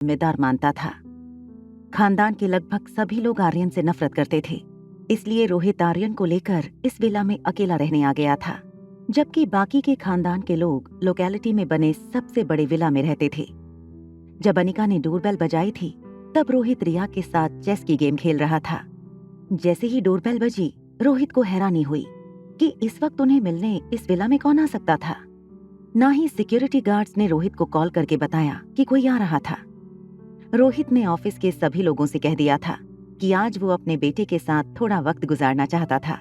जिम्मेदार मानता था। खानदान के लगभग सभी लोग आर्यन से नफरत करते थे, इसलिए रोहित आर्यन को लेकर इस विला में अकेला रहने आ गया था, जबकि बाकी के खानदान के लोग लोकेलिटी में बने सबसे बड़े विला में रहते थे। जब अनिका ने डोरबेल बजाई थी, तब रोहित रिया के साथ चेस की गेम खेल रहा था। जैसे ही डोरबेल बजी, रोहित को हैरानी हुई कि इस वक्त उन्हें मिलने इस विला में कौन आ सकता था। ना ही सिक्योरिटी गार्ड्स ने रोहित को कॉल करके बताया कि कोई आ रहा था। रोहित ने ऑफिस के सभी लोगों से कह दिया था कि आज वो अपने बेटे के साथ थोड़ा वक्त गुजारना चाहता था।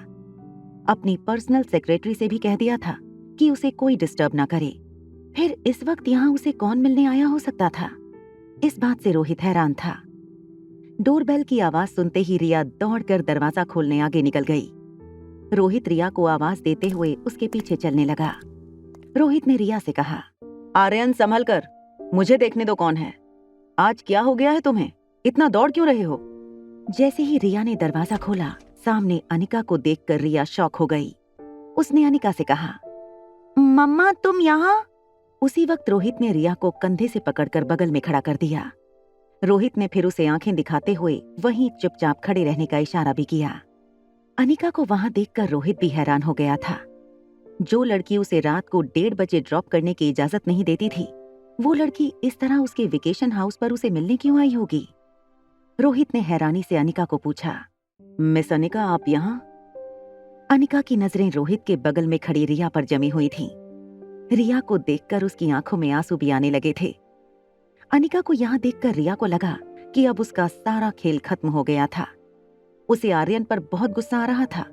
अपनी पर्सनल सेक्रेटरी से भी कह दिया था कि उसे कोई डिस्टर्ब ना करे। फिर इस वक्त यहाँ उसे कौन मिलने आया हो सकता था? इस बात से रोहित हैरान था। डोरबेल की आवाज सुनते ही रिया दौड़कर दरवाजा खोलने आगे निकल गई। रोहित रिया को आवाज देते हुए उसके पीछे चलने लगा। रोहित ने रिया से कहा, आर्यन संभल कर, मुझे देखने दो कौन है। आज क्या हो गया है तुम्हें? इतना दौड़ क्यों रहे हो? जैसे ही रिया ने दरवाजा खोला, सामने अनिका को देखकर रिया शॉक हो गई। उसने अनिका से कहा, मम्मा तुम यहाँ? उसी वक्त रोहित ने रिया को कंधे से पकड़कर बगल में खड़ा कर दिया। रोहित ने फिर उसे आंखें दिखाते हुए वहीं चुपचाप खड़े रहने का इशारा भी किया। अनिका को वहां देखकर रोहित भी हैरान हो गया था। जो लड़की उसे रात को 1:30 बजे ड्रॉप करने की इजाजत नहीं देती थी, वो लड़की इस तरह उसके वेकेशन हाउस पर उसे मिलने क्यों आई होगी? रोहित ने हैरानी से अनिका को पूछा, मिस अनिका आप यहाँ? अनिका की नजरें रोहित के बगल में खड़ी रिया पर जमी हुई थीं। रिया को देखकर उसकी आंखों में आंसू भी आने लगे थे। अनिका को यहाँ देखकर रिया को लगा कि अब उसका सारा खेल खत्म हो गया था। उसे आर्यन पर बहुत गुस्सा आ रहा था।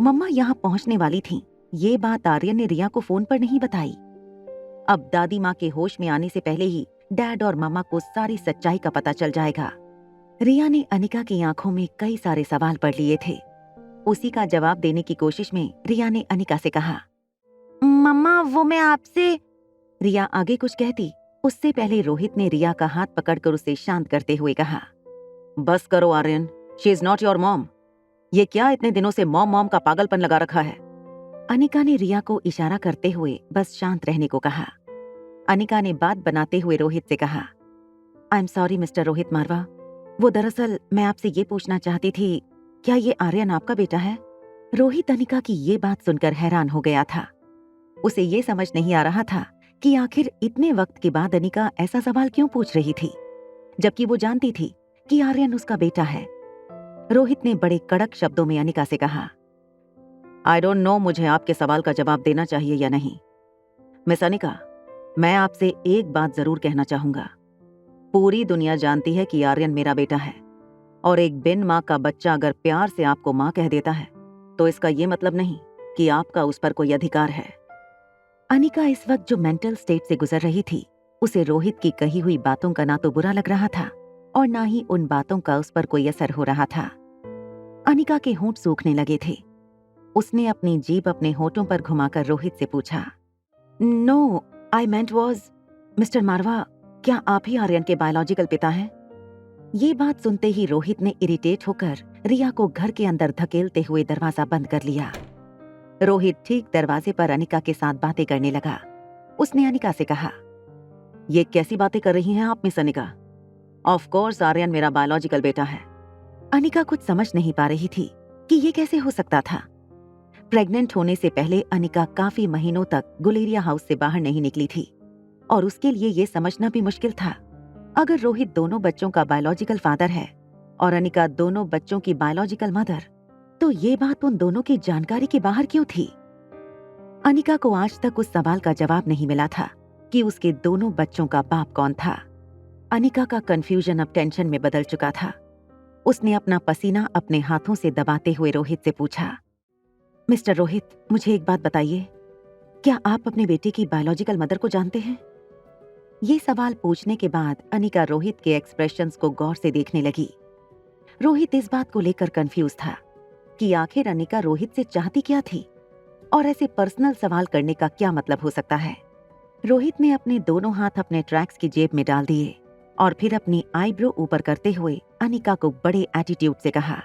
मम्मा यहाँ पहुंचने वाली थीं। ये बात आर्यन ने रिया को फोन पर नहीं बताई। अब दादी माँ के होश में आने से पहले ही डैड और मम्मा को सारी सच्चाई का पता चल जाएगा। रिया ने अनिका की आंखों में कई सारे सवाल पढ़ लिए थे। उसी का जवाब देने की कोशिश में रिया ने अनिका से कहा, मम्मा वो मैं आपसे। रिया आगे कुछ कहती, उससे पहले रोहित ने रिया का हाथ पकड़कर उसे शांत करते हुए कहा, बस करो Aryan, she is not your mom. ये क्या इतने दिनों से मॉम मॉम का पागलपन लगा रखा है? अनिका ने रिया को इशारा करते हुए बस शांत रहने को कहा। अनिका ने बात बनाते हुए रोहित से कहा, I am sorry mister Rohit Marwah. वो दरअसल मैं आपसे ये पूछना चाहती थी, क्या ये आर्यन आपका बेटा है? रोहित अनिका की ये बात सुनकर हैरान हो गया था। उसे ये समझ नहीं आ रहा था कि आखिर इतने वक्त के बाद अनिका ऐसा सवाल क्यों पूछ रही थी, जबकि वो जानती थी कि आर्यन उसका बेटा है। रोहित ने बड़े कड़क शब्दों में अनिका से कहा, आई डोंट नो मुझे आपके सवाल का जवाब देना चाहिए या नहीं। मिस अनिका, मैं आपसे एक बात जरूर कहना चाहूंगा। पूरी दुनिया जानती है कि आर्यन मेरा बेटा है, और एक बिन माँ का बच्चा अगर प्यार से आपको माँ कह देता है, तो इसका ये मतलब नहीं कि आपका उस पर कोई अधिकार है। अनिका इस वक्त जो मेंटल स्टेट से गुजर रही थी, उसे रोहित की कही हुई बातों का ना तो बुरा लग रहा था और ना ही उन बातों का उस पर कोई असर हो रहा था। अनिका के होंठ सूखने लगे थे। उसने अपनी जीभ अपने होठों पर घुमाकर रोहित से पूछा, no I meant was, mister Marwah, क्या आप ही आर्यन के बायोलॉजिकल पिता हैं? ये बात सुनते ही रोहित ने इरिटेट होकर रिया को घर के अंदर धकेलते हुए दरवाजा बंद कर लिया। रोहित ठीक दरवाजे पर अनिका के साथ बातें करने लगा। उसने अनिका से कहा, ये कैसी बातें कर रही हैं आप miss Anika? Of course Aryan मेरा बायोलॉजिकल बेटा है। अनिका कुछ समझ नहीं पा रही थी कि ये कैसे हो सकता था। प्रेग्नेंट होने से पहले अनिका काफी महीनों तक गुलेरिया हाउस से बाहर नहीं निकली थी और उसके लिए ये समझना भी मुश्किल था, अगर रोहित दोनों बच्चों का बायोलॉजिकल फादर है और अनिका दोनों बच्चों की बायोलॉजिकल मदर, तो ये बात उन दोनों की जानकारी के बाहर क्यों थी? अनिका को आज तक उस सवाल का जवाब नहीं मिला था कि उसके दोनों बच्चों का बाप कौन था। अनिका का कंफ्यूजन अब टेंशन में बदल चुका था। उसने अपना पसीना अपने हाथों से दबाते हुए रोहित से पूछा, मिस्टर रोहित, मुझे एक बात बताइए, क्या आप अपने बेटे की बायोलॉजिकल मदर को जानते हैं? ये सवाल पूछने के बाद अनिका रोहित के एक्सप्रेशंस को गौर से देखने लगी। रोहित इस बात को लेकर कंफ्यूज था कि आखिर अनिका रोहित से चाहती क्या थी और ऐसे पर्सनल सवाल करने का क्या मतलब हो सकता है। रोहित ने अपने दोनों हाथ अपने ट्रैक्स की जेब में डाल दिए और फिर अपनी आईब्रो ऊपर करते हुए अनिका को बड़े एटीट्यूड से कहा,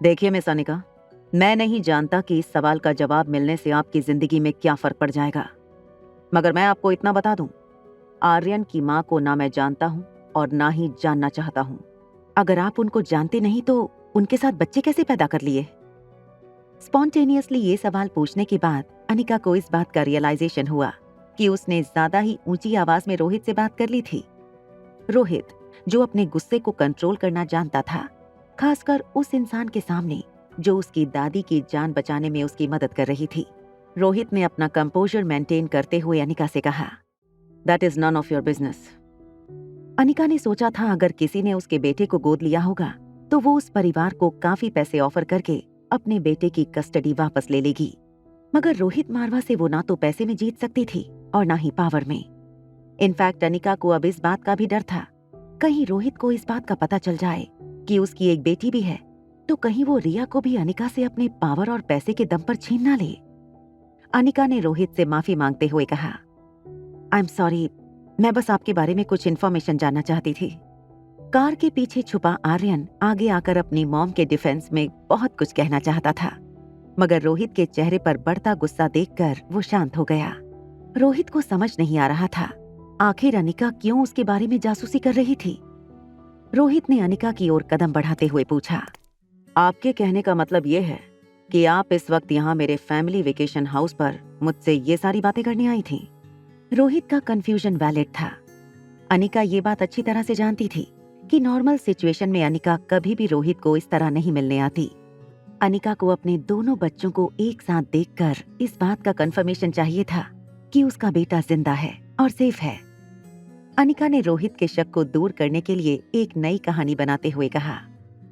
देखिए मिस अनिका, मैं नहीं जानता कि इस सवाल का जवाब मिलने से आपकी जिंदगी में क्या फर्क पड़ जाएगा, मगर मैं आपको इतना बता दूं, आर्यन की माँ को ना मैं जानता हूँ और ना ही जानना चाहता हूँ। अगर आप उनको जानते नहीं तो उनके साथ बच्चे कैसे पैदा कर लिए? स्पॉन्टेनियसली ये सवाल पूछने के बाद अनिका को इस बात का रियलाइजेशन हुआ कि उसने ज्यादा ही ऊंची आवाज में रोहित से बात कर ली थी। रोहित, जो अपने गुस्से को कंट्रोल करना जानता था, खासकर उस इंसान के सामने जो उसकी दादी की जान बचाने में उसकी मदद कर रही थी। रोहित ने अपना कंपोजर मेंटेन करते हुए अनिका से कहा, that is none of your business. Anika ने सोचा था अगर किसी ने उसके बेटे को गोद लिया होगा तो वो उस परिवार को काफी पैसे ऑफर करके अपने बेटे की कस्टडी वापस ले लेगी, मगर रोहित मारवा से वो ना तो पैसे में जीत सकती थी और ना ही पावर में। इनफैक्ट अनिका को अब इस बात का भी डर था, कहीं रोहित को इस बात का पता चल जाए कि उसकी एक बेटी भी है तो कहीं वो रिया को भी अनिका से अपने पावर और पैसे के दम पर छीन ना ले। अनिका ने रोहित से माफी मांगते हुए कहा, आई एम सॉरी, मैं बस आपके बारे में कुछ इन्फॉर्मेशन जानना चाहती थी। कार के पीछे छुपा आर्यन आगे आकर अपनी मॉम के डिफेंस में बहुत कुछ कहना चाहता था, मगर रोहित के चेहरे पर बढ़ता गुस्सा देखकर वो शांत हो गया। रोहित को समझ नहीं आ रहा था आखिर अनिका क्यों उसके बारे में जासूसी कर रही थी। रोहित ने अनिका की ओर कदम बढ़ाते हुए पूछा, आपके कहने का मतलब ये है कि आप इस वक्त यहाँ मेरे फैमिली वेकेशन हाउस पर मुझसे ये सारी बातें करने आई थी? रोहित का कंफ्यूजन वैलिड था। अनिका ये बात अच्छी तरह से जानती थी कि नॉर्मल सिचुएशन में अनिका कभी भी रोहित को इस तरह नहीं मिलने आती। अनिका को अपने दोनों बच्चों को एक साथ देखकर इस बात का कंफर्मेशन चाहिए था कि उसका बेटा जिंदा है और सेफ है। अनिका ने रोहित के शक को दूर करने के लिए एक नई कहानी बनाते हुए कहा,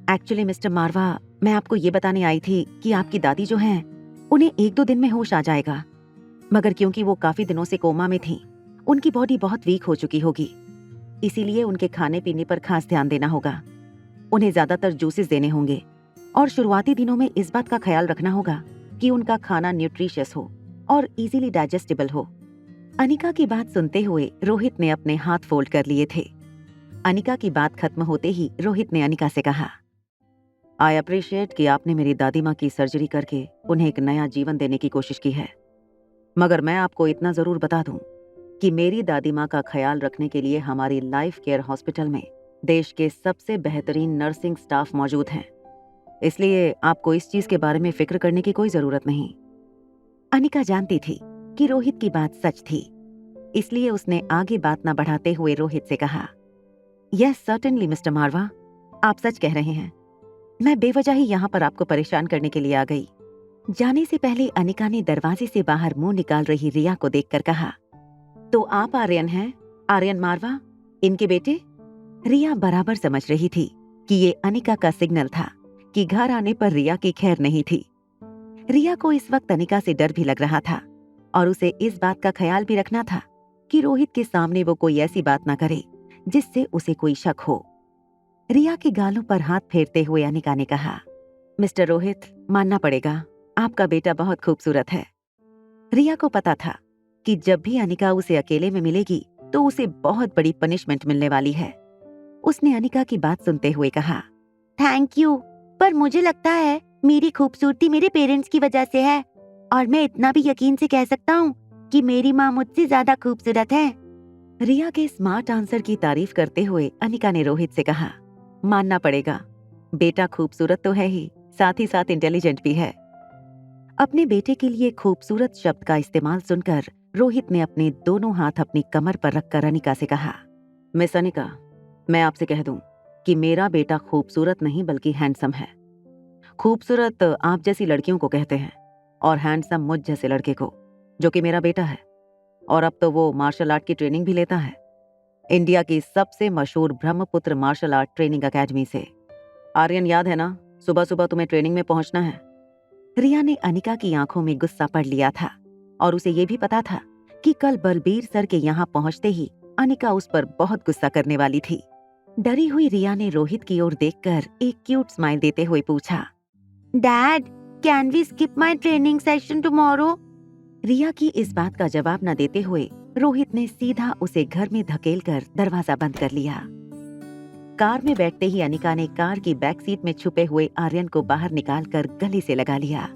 एक्चुअली मिस्टर मारवा, मैं आपको ये बताने आई थी कि आपकी दादी जो हैं, उन्हें 1-2 दिन में होश आ जाएगा, मगर क्योंकि वो काफी दिनों से कोमा में थीं, उनकी बॉडी बहुत वीक हो चुकी होगी, इसीलिए उनके खाने पीने पर खास ध्यान देना होगा। उन्हें ज्यादातर जूसेस देने होंगे और शुरुआती दिनों में इस बात का ख्याल रखना होगा कि उनका खाना न्यूट्रिशियस हो और इजीली डाइजेस्टेबल हो। अनिका की बात सुनते हुए रोहित ने अपने हाथ फोल्ड कर लिए थे। अनिका की बात खत्म होते ही रोहित ने अनिका से कहा, आई अप्रिशिएट कि आपने मेरी दादी माँ की सर्जरी करके उन्हें एक नया जीवन देने की कोशिश की है, मगर मैं आपको इतना जरूर बता दूं कि मेरी दादी माँ का ख्याल रखने के लिए हमारी लाइफ केयर हॉस्पिटल में देश के सबसे बेहतरीन नर्सिंग स्टाफ मौजूद हैं, इसलिए आपको इस चीज के बारे में फिक्र करने की कोई जरूरत नहीं। अनिका जानती थी कि रोहित की बात सच थी, इसलिए उसने आगे बात न बढ़ाते हुए रोहित से कहा, यस सर्टेनली मिस्टर मारवा, आप सच कह रहे हैं, मैं बेवजह ही यहाँ पर आपको परेशान करने के लिए आ गई। जाने से पहले अनिका ने दरवाजे से बाहर मुंह निकाल रही रिया को देखकर कहा, तो आप आर्यन हैं, आर्यन मारवा, इनके बेटे? रिया बराबर समझ रही थी कि ये अनिका का सिग्नल था कि घर आने पर रिया की खैर नहीं थी। रिया को इस वक्त अनिका से डर भी लग रहा था और उसे इस बात का ख्याल भी रखना था कि रोहित के सामने वो कोई ऐसी बात ना करे जिससे उसे कोई शक हो। रिया के गालों पर हाथ फेरते हुए अनिका ने कहा, मिस्टर रोहित, मानना पड़ेगा, आपका बेटा बहुत खूबसूरत है। रिया को पता था कि जब भी अनिका उसे अकेले में मिलेगी तो उसे बहुत बड़ी पनिशमेंट मिलने वाली है। उसने अनिका की बात सुनते हुए कहा, थैंक यू, पर मुझे लगता है मेरी खूबसूरती मेरे पेरेंट्स की वजह से है, और मैं इतना भी यकीन से कह सकता हूँ कि मेरी माँ मुझसे ज्यादा खूबसूरत है। रिया के स्मार्ट आंसर की तारीफ करते हुए अनिका ने रोहित से कहा, मानना पड़ेगा, बेटा खूबसूरत तो है ही, साथ ही साथ इंटेलिजेंट भी है। अपने बेटे के लिए खूबसूरत शब्द का इस्तेमाल सुनकर रोहित ने अपने दोनों हाथ अपनी कमर पर रखकर अनिका से कहा, मिस अनिका, मैं आपसे कह दूं कि मेरा बेटा खूबसूरत नहीं बल्कि हैंडसम है। खूबसूरत आप जैसी लड़कियों को कहते हैं और हैंडसम मुझ जैसे लड़के को, जो कि मेरा बेटा है, और अब तो वो मार्शल आर्ट की ट्रेनिंग भी लेता है, इंडिया की सबसे मशहूर Brahmaputra martial art training academy से। आर्यन, याद है ना, सुबह सुबह तुम्हें ट्रेनिंग में पहुंचना है। रिया ने अनिका की आंखों में गुस्सा पढ़ लिया था और उसे ये भी पता था कि कल बलबीर सर के यहाँ पहुंचते ही अनिका उस पर बहुत गुस्सा करने वाली थी। डरी हुई रिया ने रोहित की ओर देखकर एक क्यूट स्माइल देते हुए पूछा, dad, can we skip my training session tomorrow? Riya की इस बात का जवाब न देते हुए रोहित ने सीधा उसे घर में धकेलकर दरवाजा बंद कर लिया। कार में बैठते ही अनिका ने कार की बैक सीट में छुपे हुए आर्यन को बाहर निकालकर गले से लगा लिया।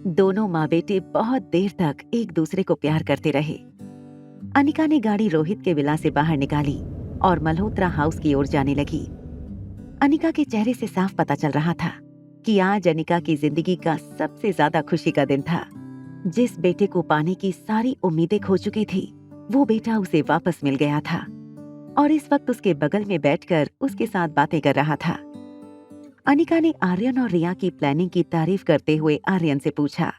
दोनों माँ बेटे बहुत देर तक एक दूसरे को प्यार करते रहे। अनिका ने गाड़ी रोहित के विला से बाहर निकाली और मल्होत्रा हाउस की ओर जाने लगी। अनिका के चेहरे से साफ पता चल रहा था कि आज अनिका की जिंदगी का सबसे ज्यादा खुशी का दिन था। जिस बेटे को पाने की सारी उम्मीदें खो चुकी थी, वो बेटा उसे वापस मिल गया था और इस वक्त उसके बगल में बैठकर उसके साथ बातें कर रहा था। अनिका ने आर्यन और रिया की प्लानिंग की तारीफ करते हुए आर्यन से पूछा,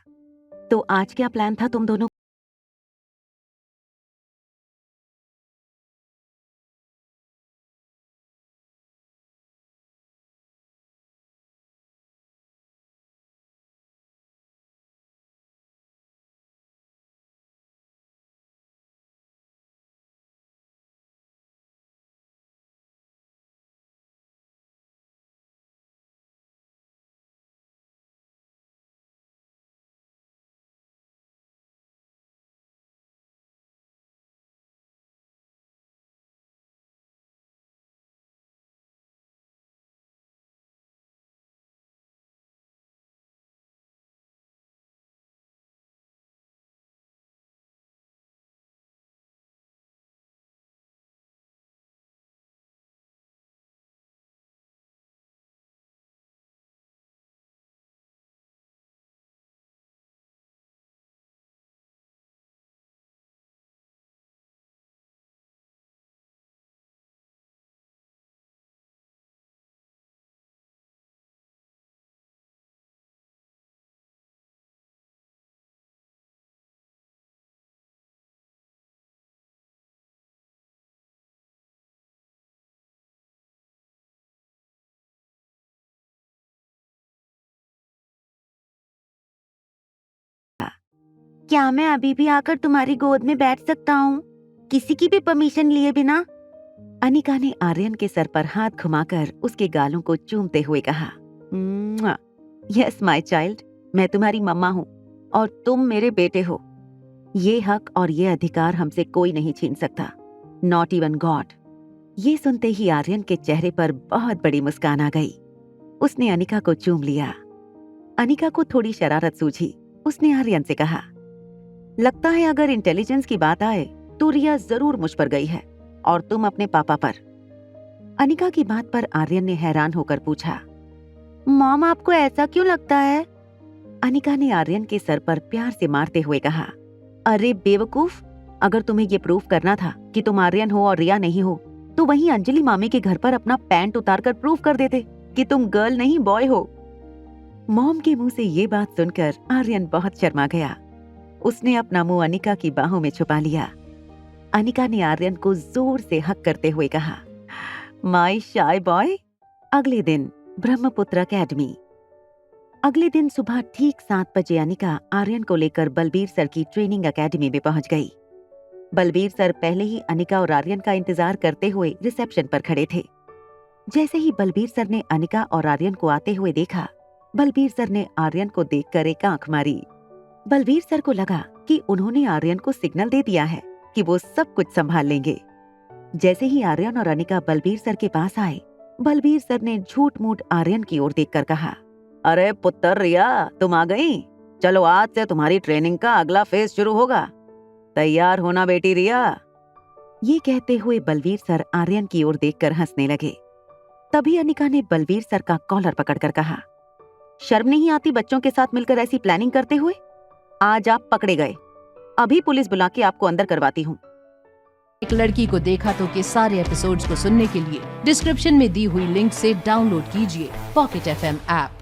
तो आज क्या प्लान था तुम दोनों? क्या मैं अभी भी आकर तुम्हारी गोद में बैठ सकता हूँ, किसी की भी परमिशन लिए बिना? अनिका ने आर्यन के सर पर हाथ घुमाकर उसके गालों को चूमते हुए कहा, यस माय चाइल्ड, मैं तुम्हारी मम्मा हूँ और तुम मेरे बेटे हो। ये हक और ये अधिकार हमसे कोई नहीं छीन सकता, नॉट इवन गॉड। ये सुनते ही आर्यन के चेहरे पर बहुत बड़ी मुस्कान आ गई। उसने अनिका को चूम लिया। अनिका को थोड़ी शरारत सूझी। उसने आर्यन से कहा, लगता है अगर इंटेलिजेंस की बात आए तो रिया जरूर मुझ पर गई है और तुम अपने पापा पर। अनिका की बात पर आर्यन ने हैरान होकर पूछा, मॉम आपको ऐसा क्यों लगता है? अनिका ने आर्यन के सर पर प्यार से मारते हुए कहा, अरे बेवकूफ, अगर तुम्हें ये प्रूफ करना था कि तुम आर्यन हो और रिया नहीं हो तो वहीं अंजलि मामी के घर पर अपना पैंट उतारकर प्रूफ कर देते कि तुम गर्ल नहीं बॉय हो। मॉम के मुंह से ये बात सुनकर आर्यन बहुत शर्मा गया। उसने अपना मुंह अनिका की बाहों में छुपा लिया। अनिका ने आर्यन को जोर से हक करते हुए कहा, माय शाय बॉय। अगले दिन ब्रह्मपुत्र अकेडमी। अगले दिन सुबह ठीक 7 बजे अनिका आर्यन को लेकर बलबीर सर की ट्रेनिंग अकेडमी में पहुंच गई। बलबीर सर पहले ही अनिका और आर्यन का इंतजार करते हुए रिसेप्शन पर खड़े थे। जैसे ही बलबीर सर ने अनिका और आर्यन को आते हुए देखा, बलबीर सर ने आर्यन को देखकर एक आंख मारी। बलबीर सर को लगा कि उन्होंने आर्यन को सिग्नल दे दिया है कि वो सब कुछ संभाल लेंगे। जैसे ही आर्यन और अनिका बलबीर सर के पास आए, बलबीर सर ने झूठ मूठ आर्यन की ओर देखकर कहा, अरे पुत्र रिया, तुम आ गई? चलो आज से तुम्हारी ट्रेनिंग का अगला फेज शुरू होगा। तैयार होना बेटी रिया। ये कहते हुए बलबीर सर आर्यन की ओर देखकर हंसने लगे। तभी अनिका ने बलबीर सर का कॉलर पकड़कर कहा, शर्म नहीं आती बच्चों के साथ मिलकर ऐसी प्लानिंग करते हुए? आज आप पकड़े गए। अभी पुलिस बुला के आपको अंदर करवाती हूँ। एक लड़की को देखा तो के सारे एपिसोड्स को सुनने के लिए डिस्क्रिप्शन में दी हुई लिंक से डाउनलोड कीजिए पॉकेट FM ऐप।